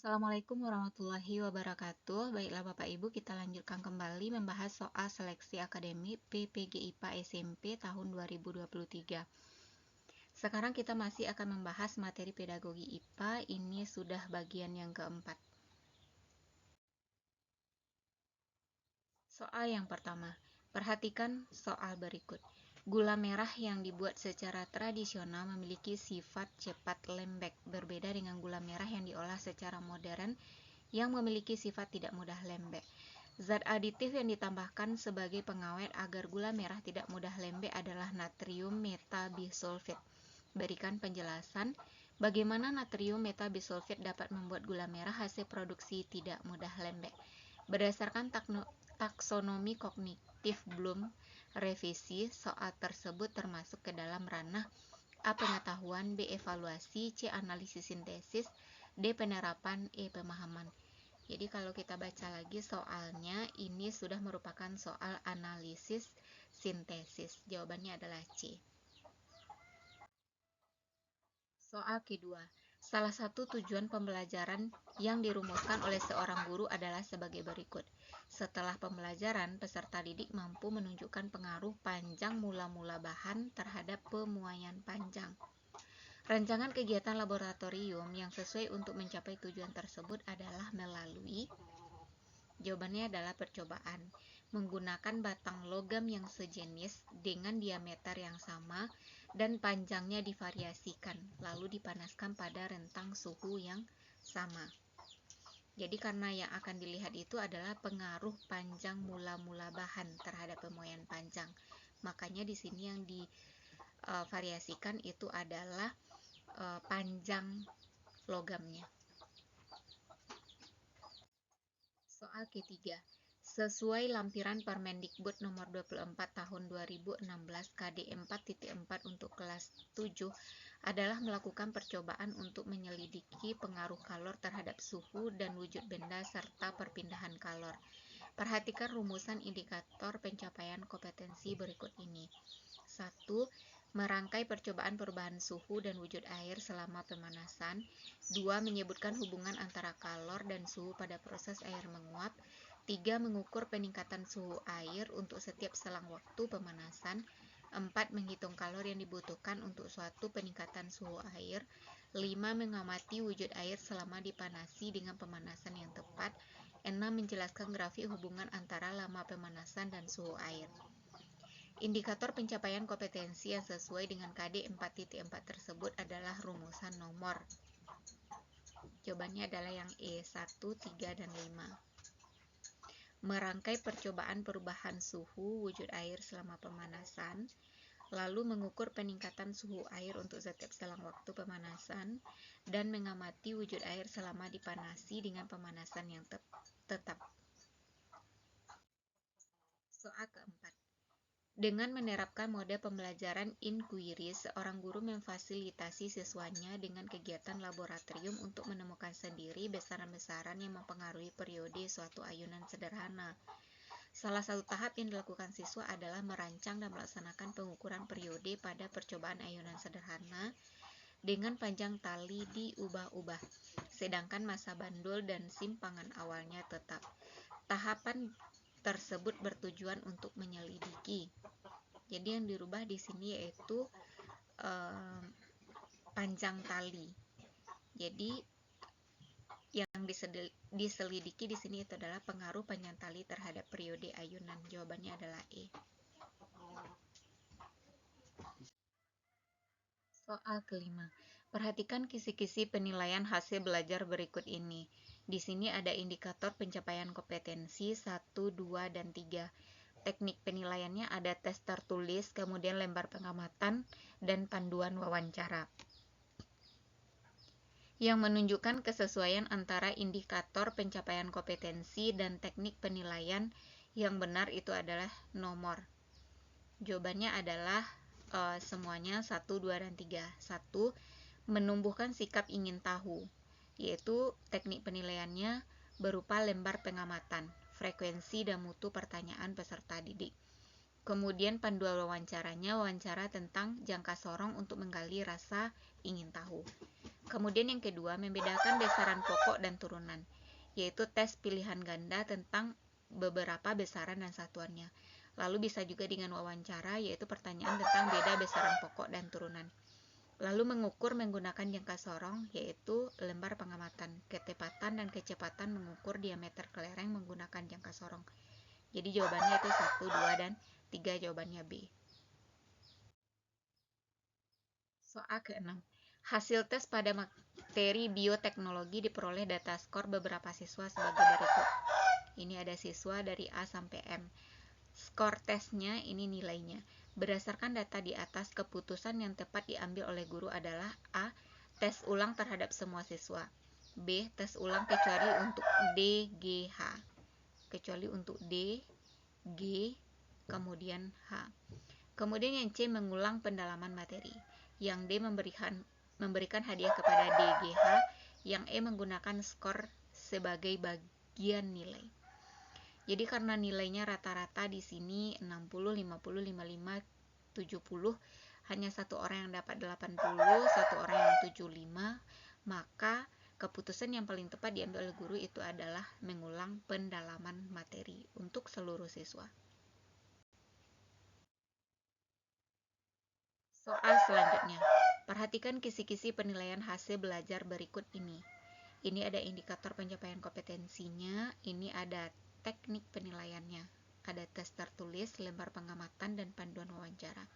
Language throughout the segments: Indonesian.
Assalamualaikum warahmatullahi wabarakatuh. Baiklah Bapak Ibu, kita lanjutkan kembali membahas soal seleksi akademik PPG IPA SMP tahun 2023. Sekarang kita masih akan membahas materi pedagogi IPA, ini sudah bagian yang keempat. Soal yang pertama, perhatikan soal berikut. Gula merah yang dibuat secara tradisional memiliki sifat cepat lembek, berbeda dengan gula merah yang diolah secara modern yang memiliki sifat tidak mudah lembek. Zat aditif yang ditambahkan sebagai pengawet agar gula merah tidak mudah lembek adalah natrium metabisulfit. Berikan penjelasan bagaimana natrium metabisulfit dapat membuat gula merah hasil produksi tidak mudah lembek. Berdasarkan taksonomi kognitif Bloom, revisi soal tersebut termasuk ke dalam ranah A. Pengetahuan, B. Evaluasi, C. Analisis sintesis, D. Penerapan, E. Pemahaman. Jadi kalau kita baca lagi soalnya, ini sudah merupakan soal analisis sintesis. Jawabannya adalah C. Soal kedua, salah satu tujuan pembelajaran yang dirumuskan oleh seorang guru adalah sebagai berikut. Setelah pembelajaran, peserta didik mampu menunjukkan pengaruh panjang mula-mula bahan terhadap pemuaian panjang. Rancangan kegiatan laboratorium yang sesuai untuk mencapai tujuan tersebut adalah melalui, jawabannya adalah percobaan, menggunakan batang logam yang sejenis dengan diameter yang sama dan panjangnya divariasikan, lalu dipanaskan pada rentang suhu yang sama. Jadi karena yang akan dilihat itu adalah pengaruh panjang mula-mula bahan terhadap pemuaian panjang. Makanya di sini yang divariasikan itu adalah panjang logamnya. Soal ketiga, sesuai lampiran Permendikbud nomor 24 tahun 2016 KD 4.4 untuk kelas 7 adalah melakukan percobaan untuk menyelidiki pengaruh kalor terhadap suhu dan wujud benda serta perpindahan kalor. Perhatikan rumusan indikator pencapaian kompetensi berikut ini. 1. Merangkai percobaan perubahan suhu dan wujud air selama pemanasan. 2. Menyebutkan hubungan antara kalor dan suhu pada proses air menguap. 3. Mengukur peningkatan suhu air untuk setiap selang waktu pemanasan. 4. Menghitung kalor yang dibutuhkan untuk suatu peningkatan suhu air. 5. Mengamati wujud air selama dipanasi dengan pemanasan yang tepat. 6. Menjelaskan grafik hubungan antara lama pemanasan dan suhu air. Indikator pencapaian kompetensi yang sesuai dengan KD 4.4 tersebut adalah rumusan nomor. Jawabannya adalah yang E, 1, 3, dan 5. Merangkai percobaan perubahan suhu wujud air selama pemanasan, lalu mengukur peningkatan suhu air untuk setiap selang waktu pemanasan, dan mengamati wujud air selama dipanasi dengan pemanasan yang tetap. Soal keempat. Dengan menerapkan mode pembelajaran inquiry, seorang guru memfasilitasi siswanya dengan kegiatan laboratorium untuk menemukan sendiri besaran-besaran yang mempengaruhi periode suatu ayunan sederhana. Salah satu tahap yang dilakukan siswa adalah merancang dan melaksanakan pengukuran periode pada percobaan ayunan sederhana dengan panjang tali diubah-ubah, sedangkan masa bandul dan simpangan awalnya tetap. Tahapan tersebut bertujuan untuk menyelidiki. Jadi yang dirubah di sini yaitu panjang tali. Jadi yang diselidiki di sini itu adalah pengaruh panjang tali terhadap periode ayunan. Jawabannya adalah E. Soal kelima. Perhatikan kisi-kisi penilaian hasil belajar berikut ini. Di sini ada indikator pencapaian kompetensi 1, 2, dan 3. Teknik penilaiannya ada tes tertulis, kemudian lembar pengamatan, dan panduan wawancara. Yang menunjukkan kesesuaian antara indikator pencapaian kompetensi dan teknik penilaian yang benar itu adalah nomor. Jawabannya adalah semuanya 1, 2, dan 3. 1. Menumbuhkan sikap ingin tahu, yaitu teknik penilaiannya berupa lembar pengamatan, frekuensi dan mutu pertanyaan peserta didik. Kemudian panduan wawancaranya, wawancara tentang jangka sorong untuk menggali rasa ingin tahu. Kemudian yang kedua, membedakan besaran pokok dan turunan, yaitu tes pilihan ganda tentang beberapa besaran dan satuannya. Lalu bisa juga dengan wawancara, yaitu pertanyaan tentang beda besaran pokok dan turunan. Lalu mengukur menggunakan jangka sorong, yaitu lembar pengamatan. Ketepatan dan kecepatan mengukur diameter kelereng menggunakan jangka sorong. Jadi jawabannya itu 1, 2, dan 3, jawabannya B. Soal ke-6. Hasil tes pada materi bioteknologi diperoleh data skor beberapa siswa sebagai berikut. Ini ada siswa dari A sampai M. Skor tesnya ini nilainya. Berdasarkan data di atas, keputusan yang tepat diambil oleh guru adalah A. Tes ulang terhadap semua siswa. B. Tes ulang kecuali untuk D, G, H. Kecuali untuk D, G, kemudian H. Kemudian yang C mengulang pendalaman materi. Yang D memberikan hadiah kepada D, G, H. Yang E menggunakan skor sebagai bagian nilai. Jadi karena nilainya rata-rata di sini 60, 50, 55, 70, hanya satu orang yang dapat 80, satu orang yang 75, maka keputusan yang paling tepat diambil oleh guru itu adalah mengulang pendalaman materi untuk seluruh siswa. Soal selanjutnya, perhatikan kisi-kisi penilaian hasil belajar berikut ini. Ini ada indikator pencapaian kompetensinya, ini ada teknik penilaiannya, ada tes tertulis, lembar pengamatan, dan panduan wawancara.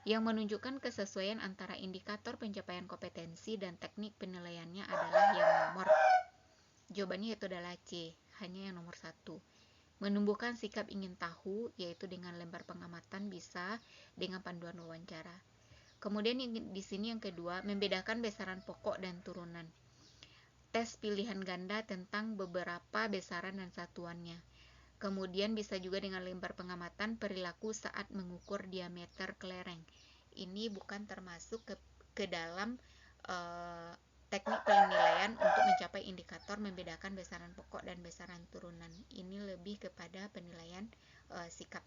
Yang menunjukkan kesesuaian antara indikator pencapaian kompetensi dan teknik penilaiannya adalah yang nomor. Jawabannya itu adalah C, hanya yang nomor 1. Menumbuhkan sikap ingin tahu, yaitu dengan lembar pengamatan bisa dengan panduan wawancara. Kemudian di sini yang kedua, membedakan besaran pokok dan turunan. Tes pilihan ganda tentang beberapa besaran dan satuannya. Kemudian bisa juga dengan lembar pengamatan perilaku saat mengukur diameter kelereng. Ini bukan termasuk ke dalam teknik penilaian untuk mencapai indikator membedakan besaran pokok dan besaran turunan. Ini lebih kepada penilaian sikap.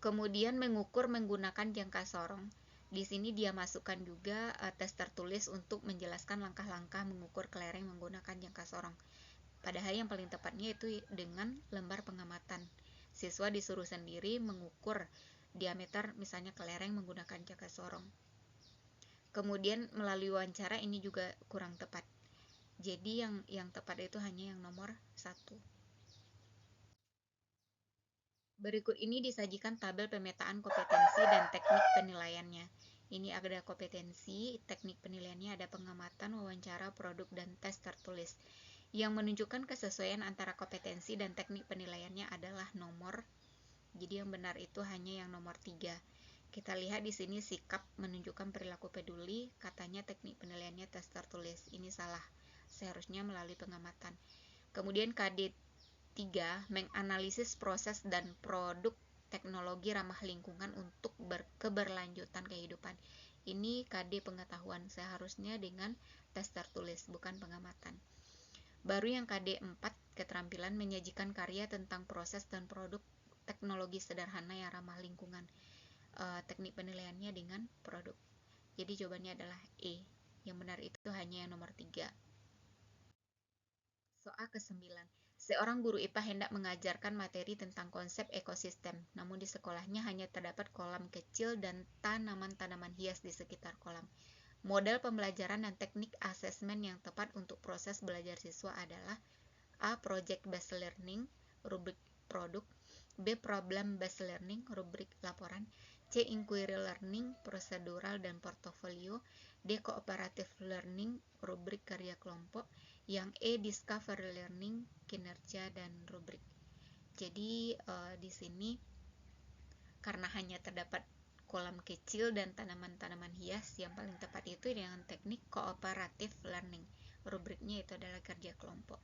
Kemudian mengukur menggunakan jangka sorong. Di sini dia masukkan juga tes tertulis untuk menjelaskan langkah-langkah mengukur kelereng menggunakan jangka sorong. Padahal yang paling tepatnya itu dengan lembar pengamatan. Siswa disuruh sendiri mengukur diameter misalnya kelereng menggunakan jangka sorong. Kemudian melalui wawancara ini juga kurang tepat. Jadi yang tepat itu hanya yang nomor 1. Berikut ini disajikan tabel pemetaan kompetensi dan teknik penilaiannya. Ini ada kompetensi, teknik penilaiannya ada pengamatan, wawancara, produk, dan tes tertulis. Yang menunjukkan kesesuaian antara kompetensi dan teknik penilaiannya adalah nomor. Jadi yang benar itu hanya yang nomor 3. Kita lihat di sini sikap menunjukkan perilaku peduli, katanya teknik penilaiannya tes tertulis. Ini salah. Seharusnya melalui pengamatan. Kemudian KD 3, menganalisis proses dan produk teknologi ramah lingkungan untuk keberlanjutan kehidupan. Ini KD pengetahuan, seharusnya dengan tes tertulis, bukan pengamatan. Baru yang KD 4, keterampilan menyajikan karya tentang proses dan produk teknologi sederhana yang ramah lingkungan. Teknik penilaiannya dengan produk. Jadi jawabannya adalah E. Yang benar itu hanya yang nomor 3. Soal ke-9. Seorang guru IPA hendak mengajarkan materi tentang konsep ekosistem, namun di sekolahnya hanya terdapat kolam kecil dan tanaman-tanaman hias di sekitar kolam. Model pembelajaran dan teknik asesmen yang tepat untuk proses belajar siswa adalah A. Project-based learning, rubrik produk. B. Problem-based learning, rubrik laporan. C. Inquiry learning, prosedural dan portofolio. D. Cooperative learning, rubrik karya kelompok. Yang E. Discovery learning, kinerja dan rubrik. Jadi di sini karena hanya terdapat kolam kecil dan tanaman-tanaman hias, yang paling tepat itu dengan teknik cooperative learning. Rubriknya itu adalah kerja kelompok.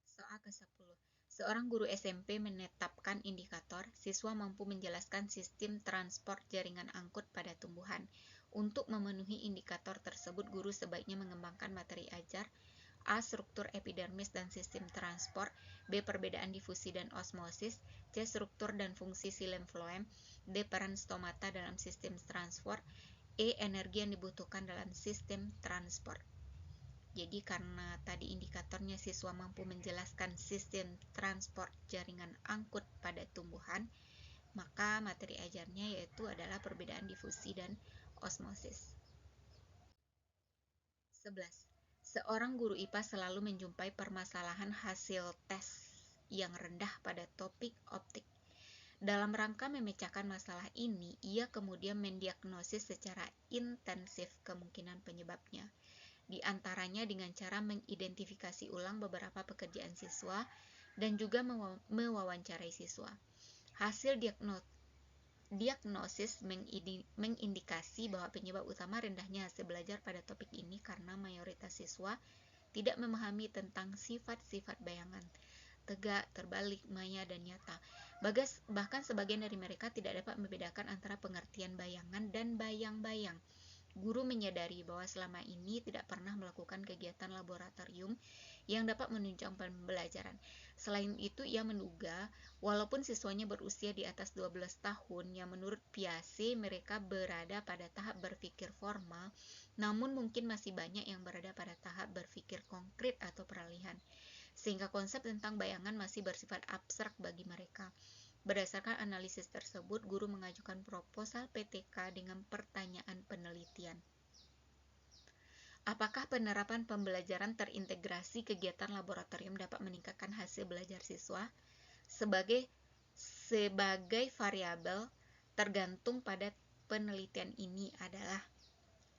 Soal ke-10. Seorang guru SMP menetapkan indikator siswa mampu menjelaskan sistem transport jaringan angkut pada tumbuhan. Untuk memenuhi indikator tersebut, guru sebaiknya mengembangkan materi ajar A. Struktur epidermis dan sistem transport. B. Perbedaan difusi dan osmosis. C. Struktur dan fungsi xilem floem. D. Peran stomata dalam sistem transport. E. Energi yang dibutuhkan dalam sistem transport. Jadi karena tadi indikatornya siswa mampu menjelaskan sistem transport jaringan angkut pada tumbuhan, maka materi ajarnya yaitu adalah perbedaan difusi dan osmosis. 11. Seorang guru IPA selalu menjumpai permasalahan hasil tes yang rendah pada topik optik. Dalam rangka memecahkan masalah ini, ia kemudian mendiagnosis secara intensif kemungkinan penyebabnya. Di antaranya dengan cara mengidentifikasi ulang beberapa pekerjaan siswa dan juga mewawancarai siswa. Hasil diagnosis mengindikasi bahwa penyebab utama rendahnya hasil belajar pada topik ini karena mayoritas siswa tidak memahami tentang sifat-sifat bayangan, tegak, terbalik, maya, dan nyata. Bahkan sebagian dari mereka tidak dapat membedakan antara pengertian bayangan dan bayang-bayang. Guru menyadari bahwa selama ini tidak pernah melakukan kegiatan laboratorium yang dapat menunjang pembelajaran. Selain itu, ia menduga walaupun siswanya berusia di atas 12 tahun yang menurut Piaget mereka berada pada tahap berpikir formal, namun mungkin masih banyak yang berada pada tahap berpikir konkret atau peralihan, sehingga konsep tentang bayangan masih bersifat abstrak bagi mereka. Berdasarkan analisis tersebut, guru mengajukan proposal PTK dengan pertanyaan penelitian. Apakah penerapan pembelajaran terintegrasi kegiatan laboratorium dapat meningkatkan hasil belajar siswa? Sebagai variabel tergantung pada penelitian ini adalah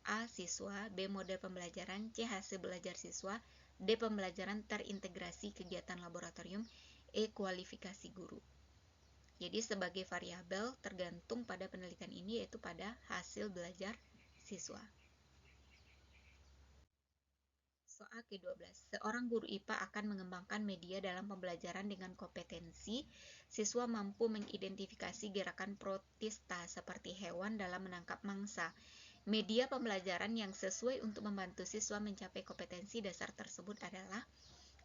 A. Siswa, B. Model pembelajaran, C. Hasil belajar siswa, D. Pembelajaran terintegrasi kegiatan laboratorium, E. Kualifikasi guru. Jadi sebagai variabel tergantung pada penelitian ini yaitu pada hasil belajar siswa. Soal ke-12. Seorang guru IPA akan mengembangkan media dalam pembelajaran dengan kompetensi siswa mampu mengidentifikasi gerakan protista seperti hewan dalam menangkap mangsa. Media pembelajaran yang sesuai untuk membantu siswa mencapai kompetensi dasar tersebut adalah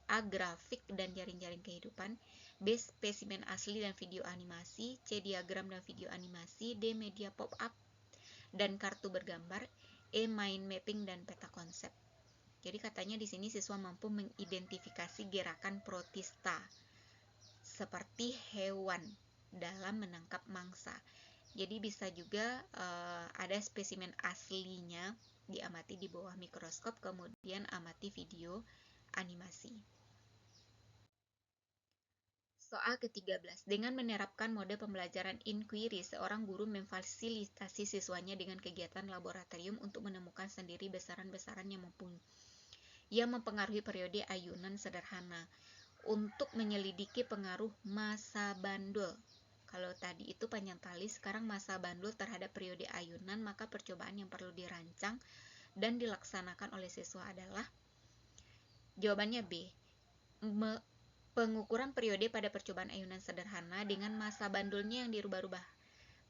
A. Grafik dan jaring-jaring kehidupan, B. Spesimen asli dan video animasi, C. Diagram dan video animasi, D. Media pop-up dan kartu bergambar, E. Mind mapping dan peta konsep. Jadi katanya di sini siswa mampu mengidentifikasi gerakan protista seperti hewan dalam menangkap mangsa. Jadi bisa juga ada spesimen aslinya diamati di bawah mikroskop, kemudian amati video animasi. Soal ke-13. Dengan menerapkan mode pembelajaran inquiry, seorang guru memfasilitasi siswanya dengan kegiatan laboratorium untuk menemukan sendiri besaran-besaran yang mempengaruhi periode ayunan sederhana untuk menyelidiki pengaruh massa bandul. Kalau tadi itu panjang tali, sekarang massa bandul terhadap periode ayunan, maka percobaan yang perlu dirancang dan dilaksanakan oleh siswa adalah jawabannya B. Pengukuran periode pada percobaan ayunan sederhana dengan massa bandulnya yang dirubah-rubah.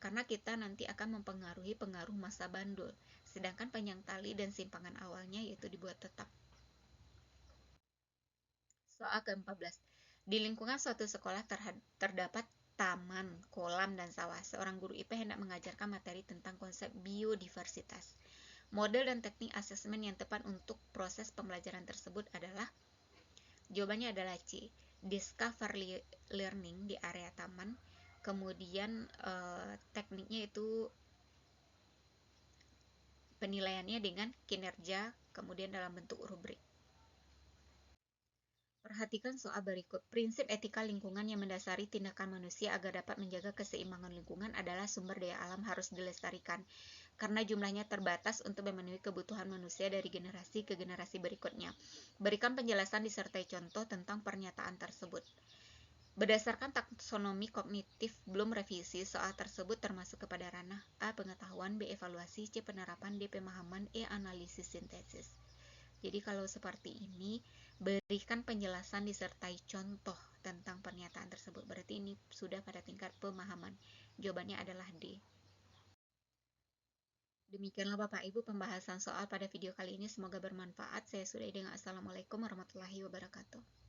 Karena kita nanti akan mempengaruhi pengaruh massa bandul. Sedangkan panjang tali dan simpangan awalnya yaitu dibuat tetap. Soal ke-14. Di lingkungan suatu sekolah terdapat taman, kolam, dan sawah. Seorang guru IPA hendak mengajarkan materi tentang konsep biodiversitas. Model dan teknik asesmen yang tepat untuk proses pembelajaran tersebut adalah jawabannya adalah C. Discover learning di area taman. Kemudian tekniknya itu penilaiannya dengan kinerja, kemudian dalam bentuk rubrik. Perhatikan soal berikut. Prinsip etika lingkungan yang mendasari tindakan manusia agar dapat menjaga keseimbangan lingkungan adalah sumber daya alam harus dilestarikan, karena jumlahnya terbatas untuk memenuhi kebutuhan manusia dari generasi ke generasi berikutnya. Berikan penjelasan disertai contoh tentang pernyataan tersebut. Berdasarkan taksonomi kognitif belum revisi, soal tersebut termasuk kepada ranah A. Pengetahuan, B. Evaluasi, C. Penerapan, D. Pemahaman, E. Analisis sintesis. Jadi kalau seperti ini, berikan penjelasan disertai contoh tentang pernyataan tersebut. Berarti ini sudah pada tingkat pemahaman. Jawabannya adalah D. Demikianlah Bapak Ibu pembahasan soal pada video kali ini, semoga bermanfaat. Saya sudahi dengan Assalamualaikum warahmatullahi wabarakatuh.